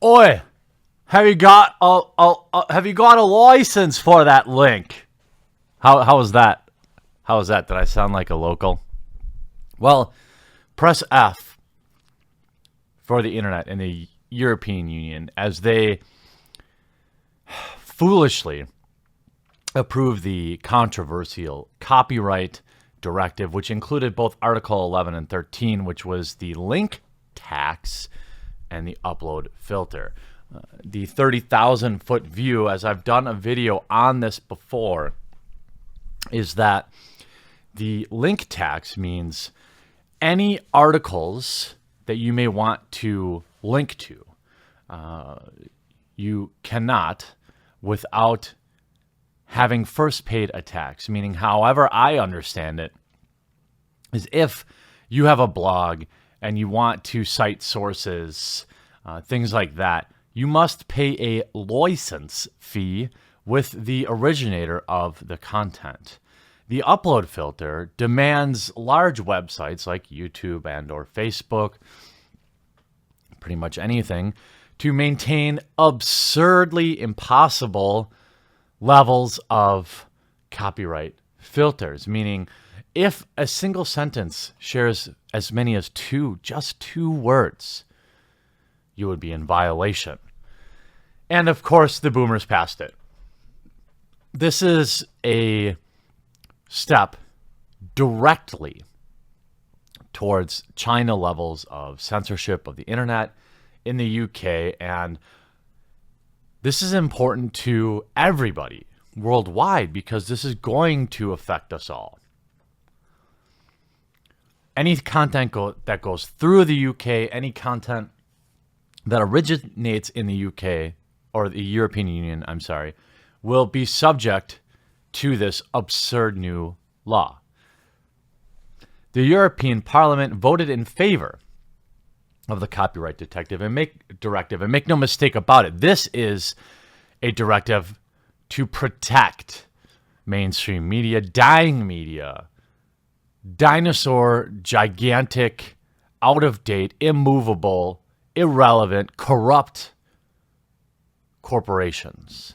Oi, have you got a license for that link? How was that? How was that? Did I sound like a local? Well, press F for the internet in the European Union as they foolishly approved the controversial copyright directive, which included both Article 11 and 13, which was the link tax and the upload filter. The 30,000 foot view, as I've done a video on this before, is that the link tax means any articles that you may want to link to, you cannot without having first paid a tax. Meaning, however I understand it, is if you have a blog and you want to cite sources, things like that, you must pay a license fee with the originator of the content. The upload filter demands large websites like YouTube and or Facebook, pretty much anything, to maintain absurdly impossible levels of copyright filters. Meaning, if a single sentence shares as many as just two words, you would be in violation. And of course, the boomers passed it. This is a step directly towards China levels of censorship of the internet in the UK. And this is important to everybody worldwide because this is going to affect us all. Any content that goes through the UK, any content that originates in the UK or the European Union, will be subject to this absurd new law. The European Parliament voted in favor of the copyright directive, and make no mistake about it, this is a directive to protect mainstream media, dying media, dinosaur, gigantic, out of date, immovable, irrelevant, corrupt corporations.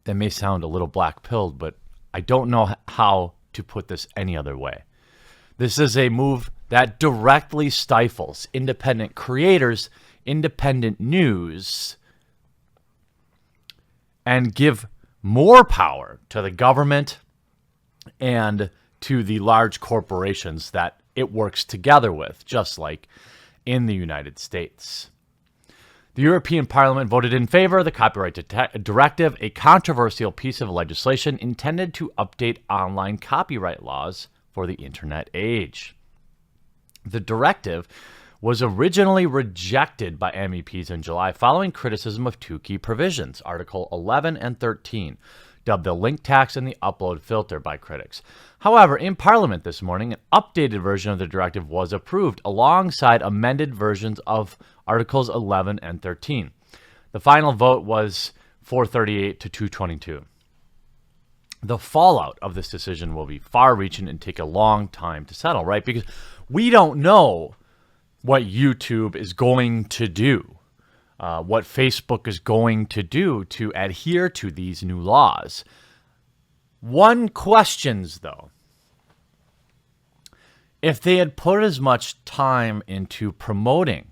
That may sound a little black-pilled, but I don't know how to put this any other way. This is a move that directly stifles independent creators, independent news, and give more power to the government and to the large corporations that it works together with, just like in the United States. The European Parliament voted in favor of the copyright directive, a controversial piece of legislation intended to update online copyright laws for the internet age. The directive was originally rejected by MEPs in July following criticism of two key provisions, Article 11 and 13, dubbed the link tax and the upload filter by critics. However, in Parliament this morning, an updated version of the directive was approved alongside amended versions of Articles 11 and 13. The final vote was 438 to 222. The fallout of this decision will be far-reaching and take a long time to settle, right? Because we don't know what YouTube is going to do, what Facebook is going to do to adhere to these new laws. One questions, though, if they had put as much time into promoting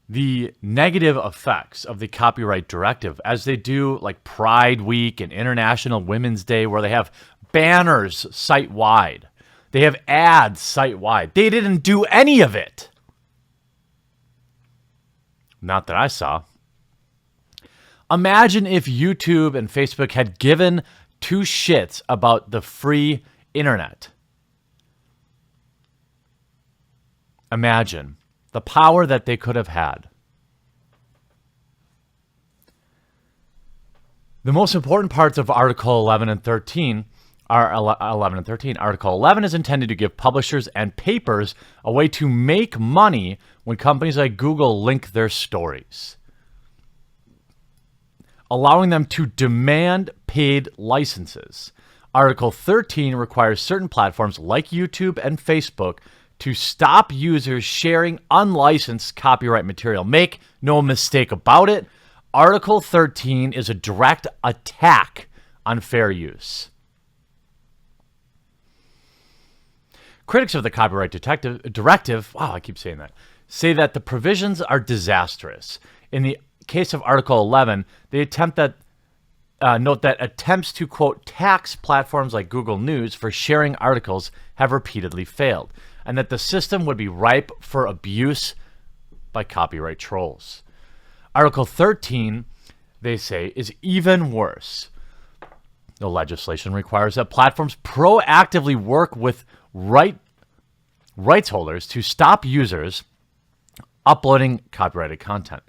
the negative effects of the copyright directive as they do like Pride Week and International Women's Day, where they have banners site-wide, they have ads site-wide. They didn't do any of it. Not that I saw. Imagine if YouTube and Facebook had given two shits about the free internet. Imagine the power that they could have had. The most important parts of Article 11 and 13 are 11 and 13. Article 11 is intended to give publishers and papers a way to make money when companies like Google link their stories, allowing them to demand paid licenses. Article 13 requires certain platforms like YouTube and Facebook to stop users sharing unlicensed copyright material. Make no mistake about it, Article 13 is a direct attack on fair use. Critics of the Copyright Directive, wow, I keep saying that, say that the provisions are disastrous. In the case of Article 11, they note that attempts to, quote, tax platforms like Google News for sharing articles have repeatedly failed, and that the system would be ripe for abuse by copyright trolls. Article 13, they say, is even worse. The legislation requires that platforms proactively work with rights holders to stop users uploading copyrighted content.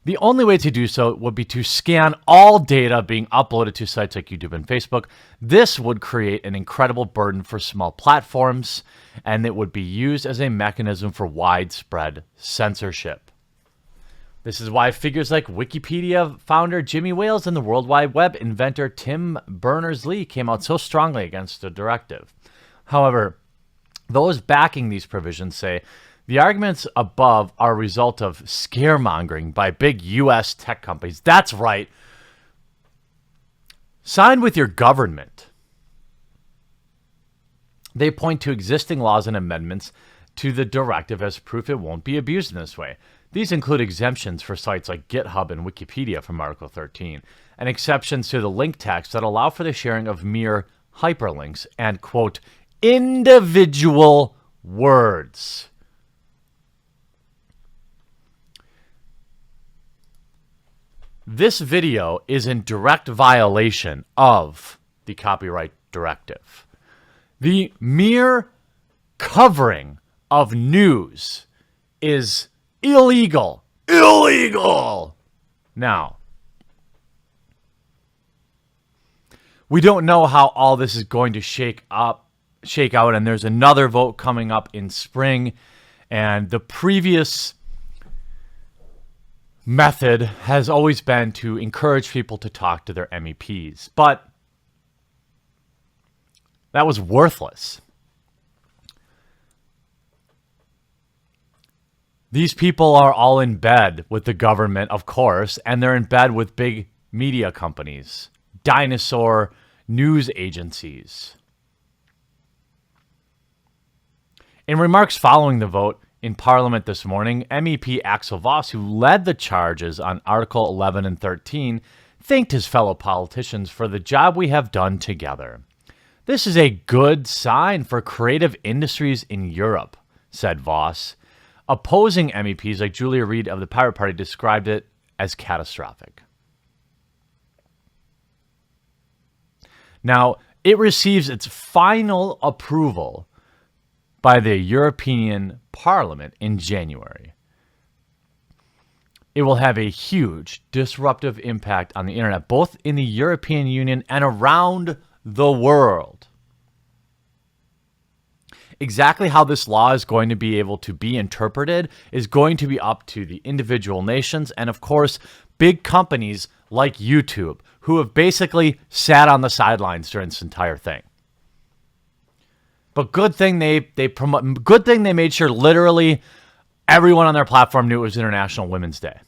The only way to do so would be to scan all data being uploaded to sites like YouTube and Facebook. This would create an incredible burden for small platforms, and it would be used as a mechanism for widespread censorship. This is why figures like Wikipedia founder Jimmy Wales and the World Wide Web inventor Tim Berners-Lee came out so strongly against the directive. However, those backing these provisions say the arguments above are a result of scaremongering by big U.S. tech companies. That's right. Side with your government. They point to existing laws and amendments to the directive as proof it won't be abused in this way. These include exemptions for sites like GitHub and Wikipedia from Article 13, and exceptions to the link tax that allow for the sharing of mere hyperlinks and, quote, individual words. This video is in direct violation of the Copyright Directive. The mere covering of news is illegal. Illegal! Now, we don't know how all this is going to shake out, and there's another vote coming up in spring, and the previous method has always been to encourage people to talk to their MEPs, but that was worthless. These people are all in bed with the government, of course, and they're in bed with big media companies, dinosaur news agencies. In remarks following the vote in Parliament this morning, MEP Axel Voss, who led the charges on Article 11 and 13, thanked his fellow politicians for the job we have done together. This is a good sign for creative industries in Europe, said Voss. Opposing MEPs like Julia Reed of the Pirate Party described it as catastrophic. Now, it receives its final approval by the European Parliament in January. It will have a huge disruptive impact on the internet, both in the European Union and around the world. Exactly how this law is going to be able to be interpreted is going to be up to the individual nations and, of course, big companies like YouTube, who have basically sat on the sidelines during this entire thing. But good thing they made sure literally everyone on their platform knew it was International Women's Day.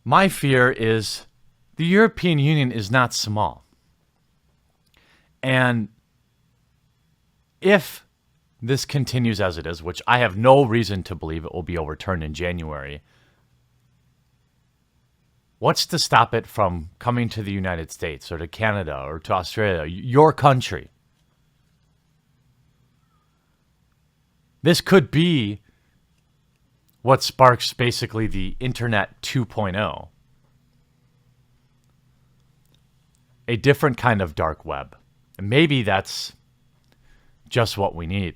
My fear is the European Union is not small. And if this continues as it is, which I have no reason to believe it will be overturned in January, what's to stop it from coming to the United States or to Canada or to Australia, your country? This could be what sparks basically the Internet 2.0. A different kind of dark web. And maybe that's just what we need.